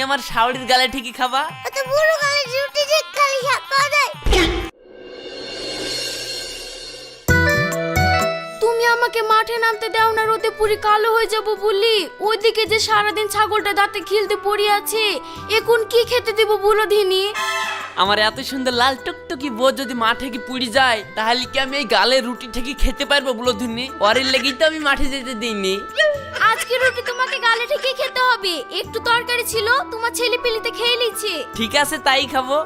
আমার শাওড়ির গালে ঠিকই খাবা। তো বুড়ো গালে রুটি ঠিক খালি শাক পাওয়া যায়। তুমি আমাকে মাঠে নামতে দাও না, রোদে পুরি কালো হয়ে যাব বলি। ওইদিকে যে সারাদিন ছাগলটা দাঁতে খিলতে পড়ে আছে, এখন কি খেতে দেব বলো ধিনি? আমার এত সুন্দর লাল টুকটুকি বউ যদি মাঠে কি পুড়ি যায়, তাহলে কি আমি এই গালে রুটি ঠিকই খেতে পারবো বলো ধুনি? ওরের লেগেই তো আমি মাঠে যেতে দিইনি। আজকে রুটি তোমাকে গালে ঠিকই খেতে হবে। একটু তরকারি ছিল, তোমার ছেলে পিলিতে খেয়ে নিচ্ছে। ঠিক আছে তাই খাবো।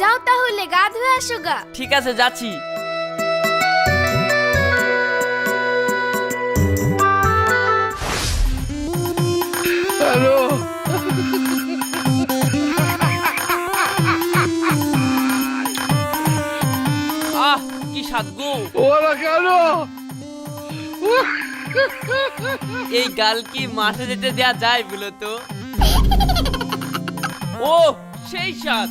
যাও তাহলে গা ধুয়ে আসো গা। ঠিক আছে যাচ্ছি। হ্যালো, আহ কি স্বাদ গো। ওরা কেন? এই গাল কি মাঠে যেতে দেয়া যায় বলো তো? ও সেই স্বাদ।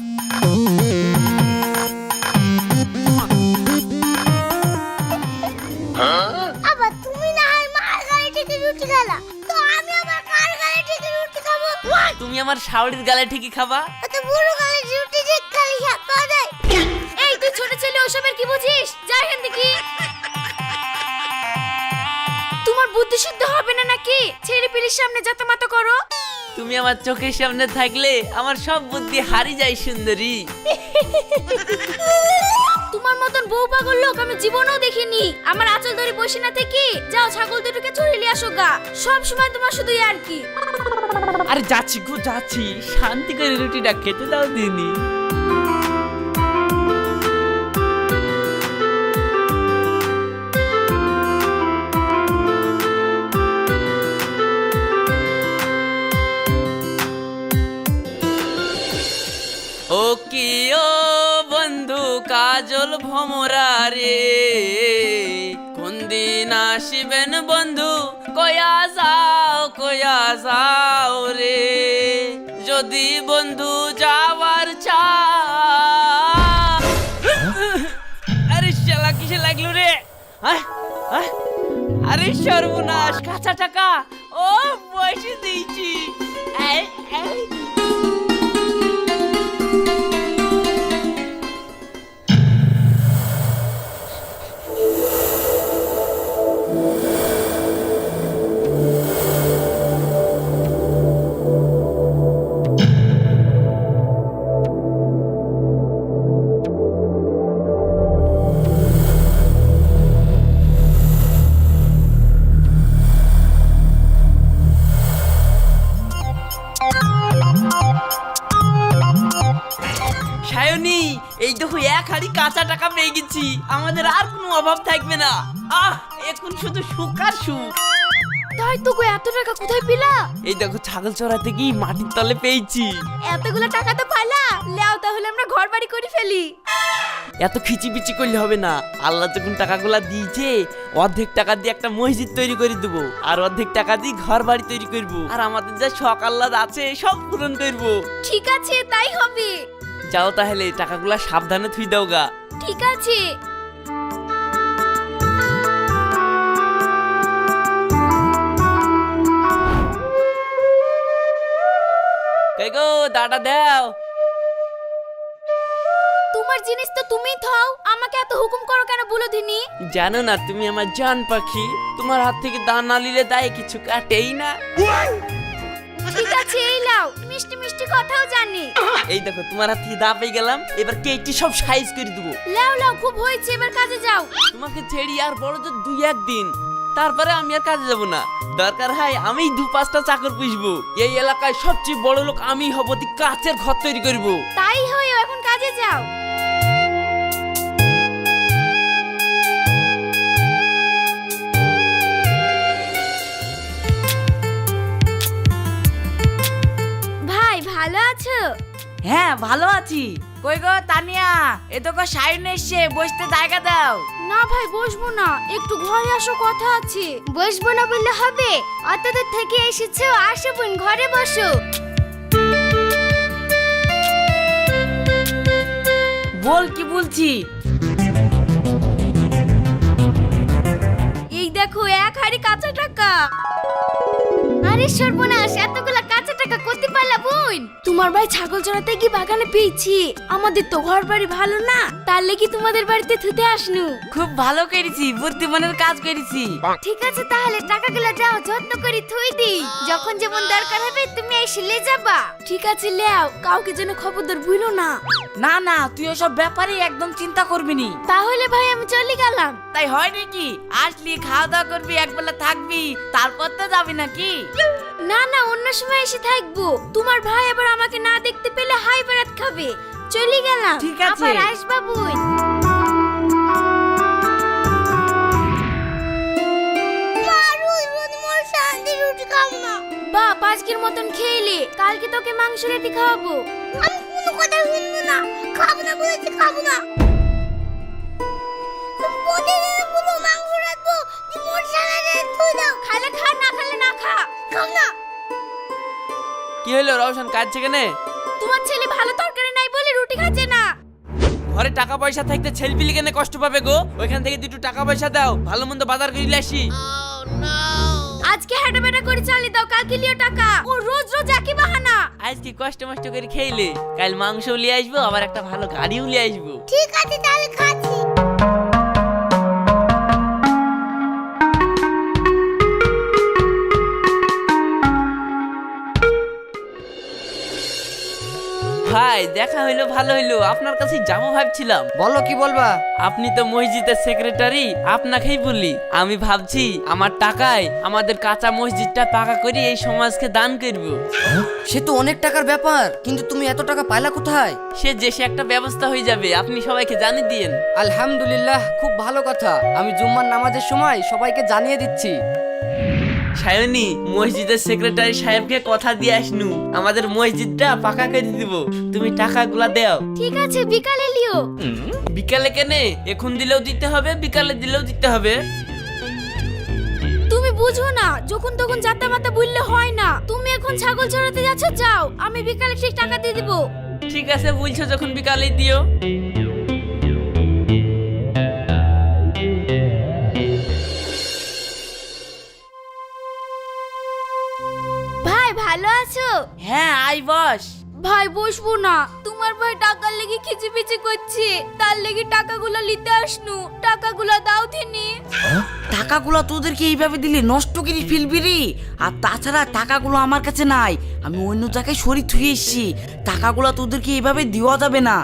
আবার তুমি না হয় মার গালে ঠিক রুটি খেলা, তো আমি আবার কার গালে ঠিক রুটি খাবো? তুমি আমার শাওড়ির গালে ঠিকই খাবা। তো বুড়ো গালে রুটি ঠিক খালি শাক পাওয়া যায়। এই তুই ছোট ছেলে, ওসবের কি বুঝিস? যা এখান থেকে। তোমার বুদ্ধি শুদ্ধ হবে না নাকি? ছেলে পিলির সামনে যত মাতো করো। তুমি আমার চোখের সামনে থাকলে আমার সব বুদ্ধি হারিয়ে যায় সুন্দরী। তোমার মতন বউ পাগল লোক আমি জীবনেও দেখিনি। আমার আঁচল ধরে বসে না থেকে যাও ছাগল দুটোকে চড়িয়ে নিয়ে আসো গা। সব সময় তোমার শুধু আর কি। আরে যাচ্ছি গো যাচ্ছি, শান্তি করে রুটিটা খেতে দাও দিনি। ও কি ও বন্ধু কাজল ভমরা রে, কোন দিন আসিবেন বন্ধু, কয়া যাও রে। যদি বন্ধু যাওয়ার চা। আরে শালা কিসে লাগলো রে? আরে সর্বনাশ, কাঁচা টাকা। ও পয়সা দিয়েছি। সায়নী, এই দেখো এক হাড়ি কাঁচা টাকা পেয়ে গেছি। আমাদের আর কোনো অভাব থাকবে না। এখন শুধু সুখ আর সুখ। তাই তো গো, এত টাকা কোথায় পেলা? এই দেখো ছাগল চড়াতে গিয়ে মাটির তলে পেয়েছি। এতগুলো টাকা তো পাইলা, লেও তাহলে আমরা ঘর বাড়ি করে ফেলি। এত খিচিবিচি করলে হবে না। আল্লাহ যখন টাকাগুলা দিয়েছে, অর্ধেক টাকা দিয়ে একটা মসজিদ তৈরি করে দেবো, আর অর্ধেক টাকা দিয়ে ঘর বাড়ি তৈরি করবো, আর আমাদের যা শখ আহ্লাদ আছে সব পূরণ করবো। ঠিক আছে তাই হবে। যাও তাহলে টাকাগুলা সাবধানে থুই দাও গা। ঠিক আছে। কই গো দাদা দাও। তোমার জিনিস তো তুমিই থাও, আমাকে এত হুকুম করো কেন বলো দিনি? জানো না তুমি আমার জান পাখি, তোমার হাত থেকে দান না নিলে দায় কিছু কাটেই না। ঠিক আছে এই লাও, মিষ্টি মিষ্টি কথাও জানি। এই দেখো তোমার হাত থেকে দা পেয়ে গেলাম, এবার কেটে সব সাইজ করে দেবো। লাও লাও, খুব হয়েছে, এবার কাজে যাও। তোমাকে ছেড়ি আর বড় যে 2-1 দিন, তারপরে আমি আর কাজে যাব না। দরকার হয় আমি 2-5টা চাকর পুষবো। এই এলাকায় সবচেয়ে বড় লোক আমি হব, কাচের ঘর তৈরি করবো। তাই হয়, এখন কাজে যাও। ভাই ভালো আছো? হ্যাঁ ভালো আছি। কই গো তানিয়া, এ তো গো সাইন এসছে, বসতে জায়গা দাও। না ভাই বসবো না, একটু ঘরে আসো, কথা আছে। বসবো না বললে হবে? অত দূর থেকে এসেছো, আসো বোন ঘরে বসো। বল কি বলছি। এই দেখো 1 হাড়ি কাঁচা টাকা। আরে সর্বনাশ, এতগুলা কাঁচা টাকা করতে পারলা বোন? তোমার ভাই ছাগল চড়াতে গিয়ে বাগানে পেয়েছি। আমাদের তো ঘর বাড়ি ভালো না, তার লেগে তোমাদের বাড়িতে থুতে আসনু। খুব ভালো করেছি, বুদ্ধিমানের কাজ করেছি। ঠিক আছে, তাহলে টাকাগুলো যাও যত্ন করে থুই দি, যখন যেমন দরকার হবে তুমি এসে লে যাবা। ঠিক আছে, লেও, কাউকে যেন খবরদার ভুলো না। না না, তুই ওসব ব্যাপারে একদম চিন্তা করবি নি। তাহলে ভাই আমি চলে গেলাম। তাই হয় নাকি? আসলি খাওয়া দাওয়া করবি, একবেলা থাকবি, তারপর তো যাবি নাকি? না না, অন্য সময় এসে থাকবো। তোমার ভাই আবার আমাকে না দেখতে পেলে হাই বেড়াত খাবে। চলে গেলাম। ঠিক আছে। আবার আসবা বুই। মা রোজ রোজ মোর শান্তি রুটি খাবো না। বাপ আজকের মতন খেয়েলে, কালকে তোকে মাংস রেতে খাওয়াবো। আমি কোনো কথা শুনবো না, খাবো না বলেছি, খাবো না। প্রতিদিন বলো মাংস রাখবো, মোর শান্তি তুই দাও। খালে খা, না খালে না খা। খাও না। কি হলো রওশন, কাঁদছে কেনে? তোমার ছেলে ভালো তরকারি নাই বলে রুটি খাচ্ছে না। ঘরে টাকা পয়সা থাকতে ছেলপিলি কেনে কষ্ট পাবে গো? ওইখান থেকে দুটো টাকা পয়সা দাও, ভালো মন্দ বাজার করে আসি। আজকে হাঁটা বেটা করে চালিয়ে দাও, কালকে লিও টাকা। ও রোজ রোজ একই বাহানা। আজকে কষ্ট মষ্ট করে খেইলে, কাল মাংস নিয়ে আসবো, আবার একটা ভালো গাড়িও নিয়ে আসবো। ঠিক আছে তাহলে খাচ্ছি। ভাই দেখা হইলো, ভালো হইলো, আপনার কাছে যাবো ভাবছিলাম। বলো কি বলবা? আপনি তো মসজিদের সেক্রেটারি, আপনাকেই বলি। আমি ভাবছি আমার টাকায় আমাদের কাঁচা মসজিদটা পাকা করে এই সমাজকে দান করব। সে তো অনেক টাকার ব্যাপার, কিন্তু তুমি এত টাকা পাইলা কোথায়? সে যে সে একটা ব্যবস্থা হয়ে যাবে, আপনি সবাইকে জানিয়ে দিন। আলহামদুলিল্লাহ, খুব ভালো কথা। আমি জুম্মার নামাজের সময় সবাইকে জানিয়ে দিচ্ছি। সায়নী, মসজিদের সেক্রেটারি সাহেবকে কথা দিয়ে আসনু, আমাদের মসজিদটা পাকা করে দিব। তুমি টাকাগুলা দাও। ঠিক আছে, বিকালে লিও। বিকালে কেনে? এখন দিলেও দিতে হবে, বিকালে দিলেও দিতে হবে। তুমি বুঝো না, যখন তখন যাতা মাতা বললে হয় না। তুমি এখন ছাগল চড়াতে যাচ্ছ, যাও, আমি বিকালে ঠিক টাকা দিয়ে দিব। ঠিক আছে, বলছো যখন বিকালে দিও। ভাই ভালো আছো? হ্যাঁ, আই বস। ভাই বসবো না, তোমার ভাই টাকার লেগে খিচিপিচি করছে, তার লেগে টাকাগুলো নিতে আসনু। টাকাগুলো দাও তিনি। টাকাগুলো তোদেরকে এইভাবে দিলে নষ্ট করে ফেলবি রে। আর তাছাড়া টাকাগুলো আমার কাছে নাই, আমি অন্য জায়গায় সরি থুয়ে এসেছি। টাকাগুলো তোদেরকে এইভাবে দেওয়া যাবে না।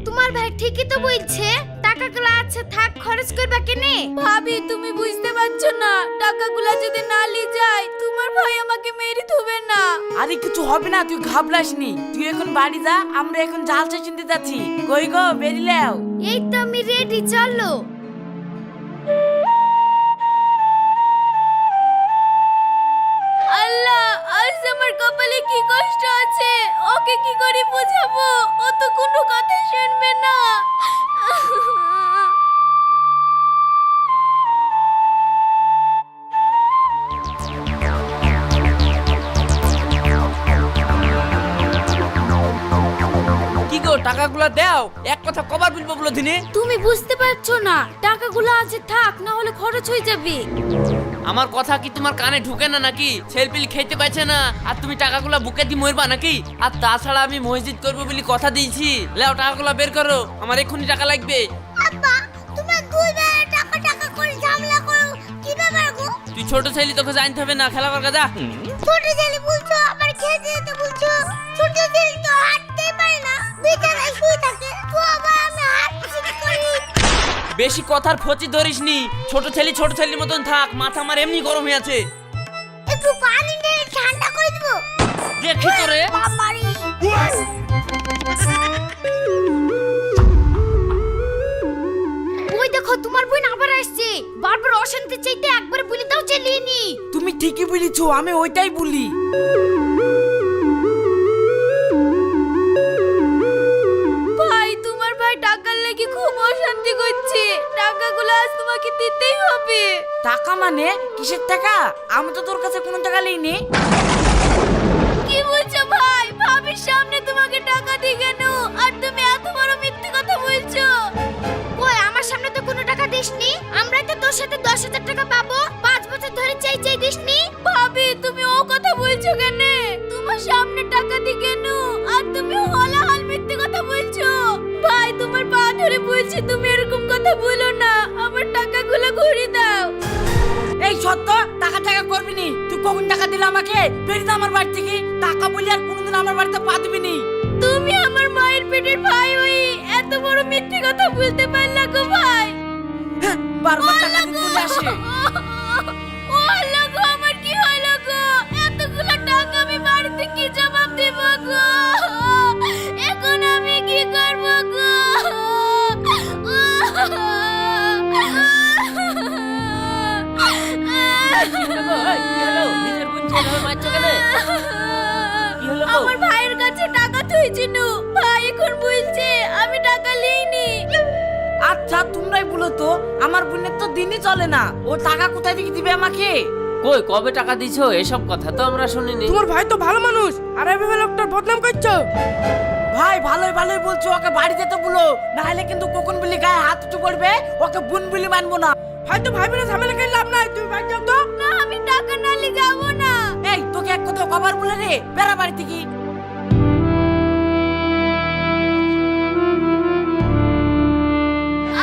তোমার ভাই ঠিকই তো বলছে, টাকাগুলো আছে থাক, খরচ করবা কেনে? ভাবি তুমি বুঝতে পারছো না, টাকাগুলো যদি না লি যায় তোমার ভাই আমাকে মেরে ধুবে না। আরে কিছু হবে না, তুই ঘাবড়াস নি। তুই এখন বাড়ি যা, আমরা এখন জাল চিনতে যাচ্ছি। কই গো, বেরিলাও? এই তো আমি রেডি, চলো। আল্লাহ, আজ আমার কপালে কি কষ্ট আছে, ওকে কি করে বোঝাবো? ও তো কোনো কথা শুনবে না। কি গো, টাকাগুলা দাও। এক কথা কবার বলবো বলো দিনে? তুমি বুঝতে পারছো না, টাকাগুলো আছে থাক, না হলে খরচ হয়ে যাবে। আমার কথা কি তোমার কানে ঢুকে না নাকি? ছেলপিল খেতে পাচ্ছে না, আর তুমি টাকাগুলা বুকে দিয়ে মরবা নাকি? আর তাছাড়া আমি মসজিদ করবো বলে কথা দিয়েছি। লেও টাকাগুলা বের করো, আমার এক্ষুনি টাকা লাগবে। আব্বা, তোমার দুই বেলা টাকা টাকা করে ঝামেলা করো, কি ব্যাপার গো? তুই ছোট ছেলে, তোকে জানতে হবে না, খেলা কর যা। ছোট ছেলে বলছো, আবার খেতে যেতে বলছো। ছোট ছেলে তো হাঁটতেই পারে না, বিছানায় শুয়ে থাকে। তো আবার আমি হাঁটতে করি। বেশি কথার ফচি ধরিস নি। ছোট ছেলের মতন থাক, মাথা আমার এমনি গরম হয়ে আছে। একটু পানি ঢেলে ঠান্ডা করে দেবো। দেখি তো রে। বাবারে, ওই দেখো তোমার বোন আবার আসছে, বারবার অশান্তি চাইতে একবার বলে দাও চালিয়ে নি। তুমি ঠিকই বলেছো, আমি ওইটাই বলি। ভাই তোমার ভাই টাকার লেগে খুব অশান্তি করছে, টাকাগুলো আজ তোমাকে দিতেই হবে। টাকা মানে কিসের টাকা? আমি তো তোর কাছে কোনো টাকা লইনি। কি বলছো ভাই? ভাবির সামনে তোমাকে টাকা দি কেন? আর তুমি এত বড় মিথ্যে কথা বলছো। ওই আমার সামনে তো কোনো টাকা দিসনি, আমরাই তো তোর সাথে 10,000 টাকা পাবো, 5 বছর ধরে চাই দিসনি। ভাবি তুমি ও কথা বলছো কেন? তোমার সামনে টাকা দি কেন? করে বলছি তুমি এরকম কথা বলো না, আমার টাকাগুলো ঘুরে দাও। এই সত্য টাকা টাকা করবি নি, তুই কখন টাকা দিলে আমাকে? বেরিয়ে আমার বাড়ি থেকে, টাকা বলি আর কোনোদিন আমার বাড়িতে পা দিবি নি। তুমি আমার মায়ের পেটের ভাই হই এত বড় মিথ্যে কথা বলতে পারলা গো ভাই? বারবার টাকা দিতে চলে আসে। ও আল্লাহ গো, আমার কি হলো গো? এতগুলো টাকা আমি বাড়িতে কি জবাব দেব গো? এখন আমি কি করব গো? আমার ভাইয়ের কাছে টাকা থুইছিল, ভাই এখন বলছে আমি টাকা লইনি। আচ্ছা তোমরাই বলো তো, আমার বোনের তো দিনই চলে না, ও টাকা কোথায় থেকে দিবে আমাকে? কই কবে টাকা দিছো? এসব কথা তো আমরা শুনিনি। তোমার ভাই তো ভালো মানুষ আর এভাবে লোকটার বদনাম করছো। ভাই ভালোই ভালোই বলছো, ওকে বাড়ি যেতে বলো, নাহলে কিন্তু কখন বলি গায়ে হাত উঠে পড়বে, ওকে বোন বলি মানবো না। ভাই তো ভাই বোনের ঝামেলা করে লাভ নাই, তুমি বাড়ি যাও তো। না আমি টাকা নালে যাব না। এই তোকে এক কথা কবার বলে রে, বেড়া বাড়ি থেকে।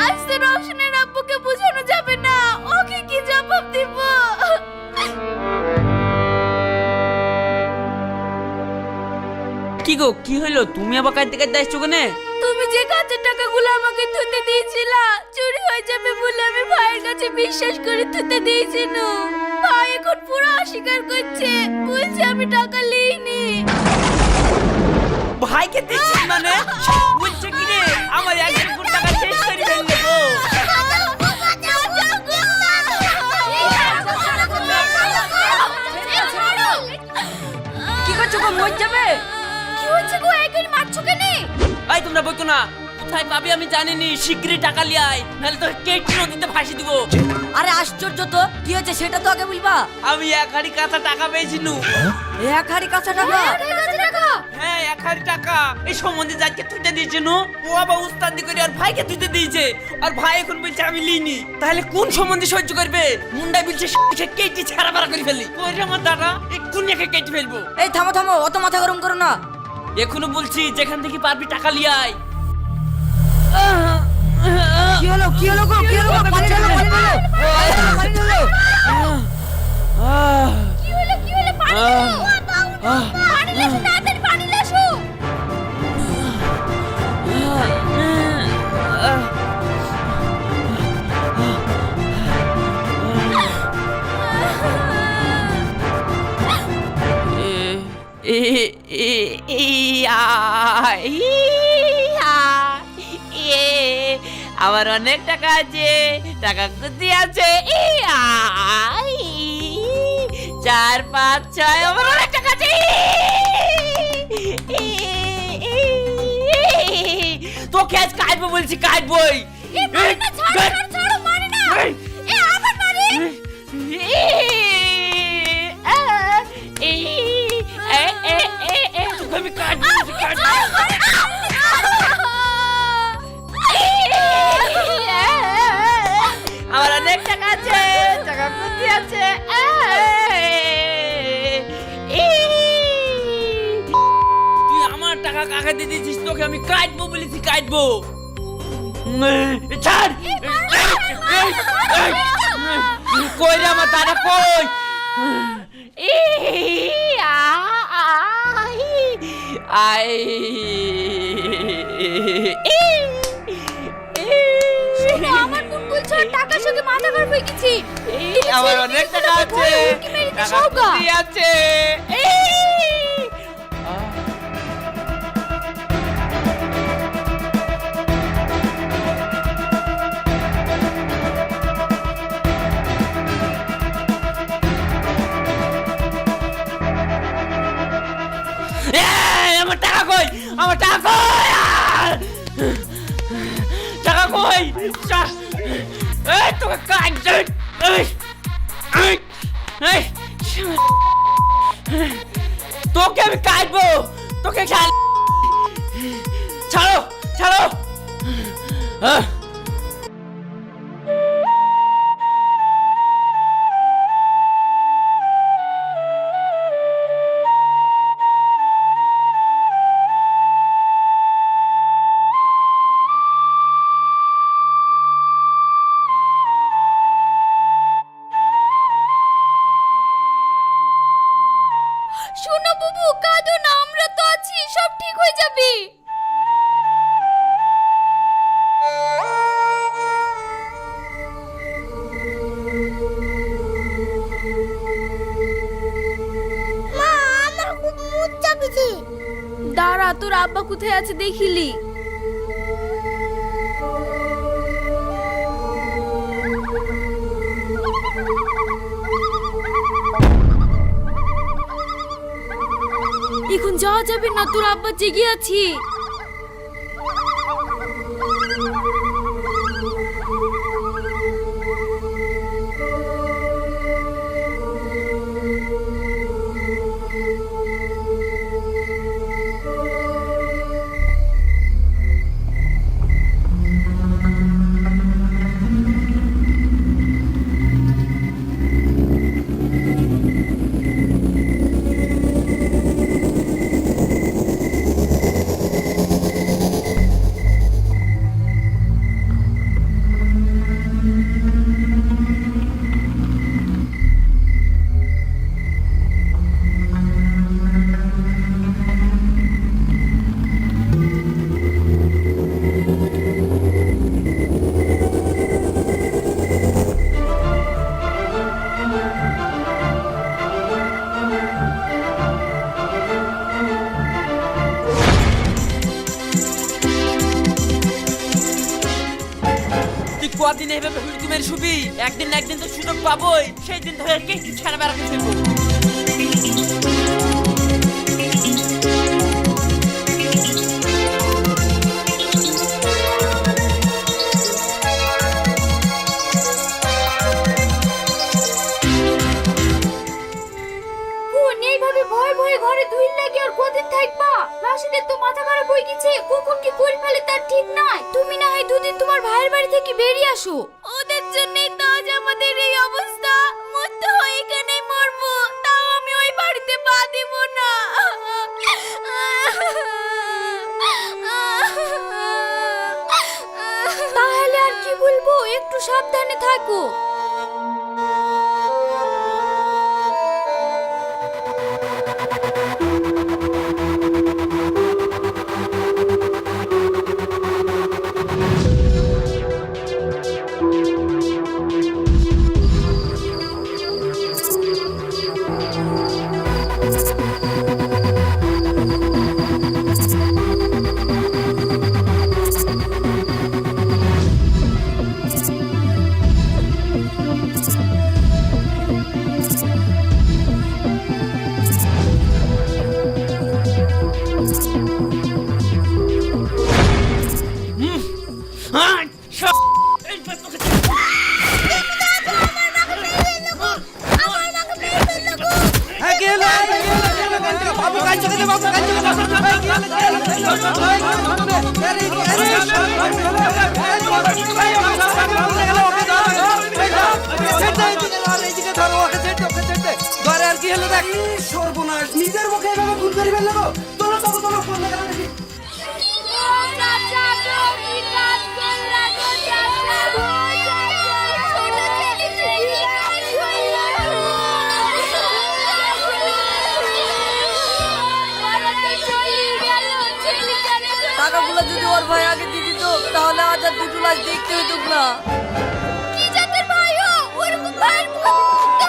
আজ তো রওশনের আব্বুকে বোঝানো যাবে না, ওকে কি জবাব দিব? কি গো কি হলো? তুমি আবার কাঁদতে কাঁদতে আসছো কেনে? তুমি যে কাঁচের টাকাগুলো আমাকে থুতে দিয়েছিলা, চুরি হয়ে যাবে বলে আমি ভাইয়ের কাছে বিশ্বাস করে থুতে দিয়েছিল। ভাই এখন পুরো অস্বীকার করছে, বলছে আমি টাকা লইনি। ভাইকে দিচ্ছিস মানে? বলছে কি রে আমার 1 কোটি টাকা শেষ করে ফেললে গো। কি করছো গো, মর যাবে? কি হচ্ছে গো, একই মারছো কেন? এই তোমরা বইকো না, কোথায় পাবি আমি জানিনি, শিগগিরই টাকা লিয়ে আয়, নাহলে তোর কেটে নদীতে ফাঁসি দিব। আরে আশ্চর্য তো, কি হয়েছে সেটা তো আগে বলবা। আমি 1 হাড়ি কাঁচা টাকা পেয়েছিনু। এক হাড়ি কাঁচা টাকা? হ্যাঁ 1 হাড়ি টাকা এই সম্বন্ধে যাকে তুইতে দিয়েছে নু, ও আবার উস্তাদি করে আর ভাইকে তুইতে দিয়েছে, আর ভাই এখন বলছে আমি লিনি। তাহলে কোন সম্বন্ধে সহ্য করবে? মুন্ডা বলছে সে কেটে ছাড়া বাড়া করে ফেলি। ওই রে আমার দাদা এক্ষুনি একে কেটে ফেলবো। এই থামো থামো, অত মাথা গরম করো না। এখনো বলছি যেখান থেকে পারবি টাকা লিয়ে আয়। কি হলো কি হলো গো, কি হলো গো? পানি ঢালো, পানি ঢালো, পানি ঢালো। কি হলো কি হলো? পানি দাও, পানি লাসো, তাড়াতাড়ি পানি লাসো। আমার অনেক টাকা আছে, টাকা কোথায় আছে? 4 5 6 আমার অনেক টাকা আছে। তোকে আজ কাটবো বলছি, কাটবই। ছাড়ো মারি না, এ আবার মারি। তোকে আমি কাটবো বলছি, কাটবো। আমার অনেক টাকা আছে, টাকা কোথায় আছে? তুই আমার টাকা কাকে দিয়ে দিয়েছিস? তোকে আমি কাটবো বলেছি, কাটবো। ছাড়। কই রে আমার দাদা, কই? আমার কোন বলছো টাকার সাথে মাথা খারাপ হয়ে গেছি। আমার অনেক টাকা আছে, টাকা কোথায় আছে? আমার টাকা কই? আমার টাকা কই? টাকা কই? এই তোকে কাটছে। তোকে আমি কাটবো, তোকে ছাড়ো ছাড়ো। দাঁড়া, তোর আব্বা কোথায় আছে দেখিলি। এখন যাওয়া যাবে না, তোর আব্বা জেগে আছি। তুই কদিন এইভাবে হুড়কি মেরে শুবি? একদিন না একদিন তো সুযোগ পাবোই, সেই দিন ধরে কে কি ছাড়া বেড়াতে ফেলবো। এইভাবে ভয় ভয়ে ঘরে দুই লাগে আর কদিন থাকবা? রাশিদের তো মাথা খারাপ হয়ে গেছে, কখন কি করে ফেলে তার ঠিক নাই। তুমি না হয় দুদিন তোমার ভাইয়ের বাড়ি থেকে বেরিয়ে আসো। ওদের জন্যই তো আজ আমাদের এই অবস্থা। মরতে হয় এখানেই মরবো, তাও আমি ওই বাড়িতে পা দেব না। তাহলে আর কি বলবো, একটু সাবধানে থাকো। সর্বনাশ, নিজের মুখে এভাবে ভুল করে ফেললো। তোলো তোলো তোলো, ফোন লাগা দেখি। টাকাগুলো যদি ওর ভাই আগে দিয়ে দিত তাহলে আজ আর দুটো লাশ দেখতে হতো না। কি জাতের ভাই ও? ওরকম ভাইয়ের মুখ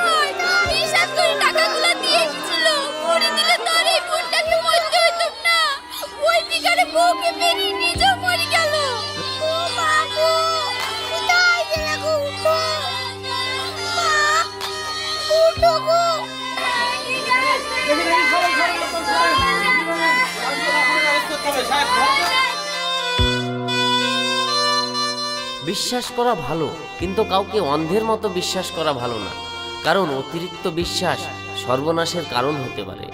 হয় না। বিশ্বাস করে টাকাগুলো দিয়ে এসেছিল, করে দিলে তার এই বোনটাকে মরতে হতো না। ওই বিকারে বউকে মেরে নিজেও মরে গেল। ও বাবু, কোথায় গেলে গো? উঠো মা, উঠো গো। বিশ্বাস করা ভালো, কিন্তু কাউকে অন্ধের মতো বিশ্বাস করা ভালো না, কারণ অতিরিক্ত বিশ্বাস সর্বনাশের কারণ হতে পারে।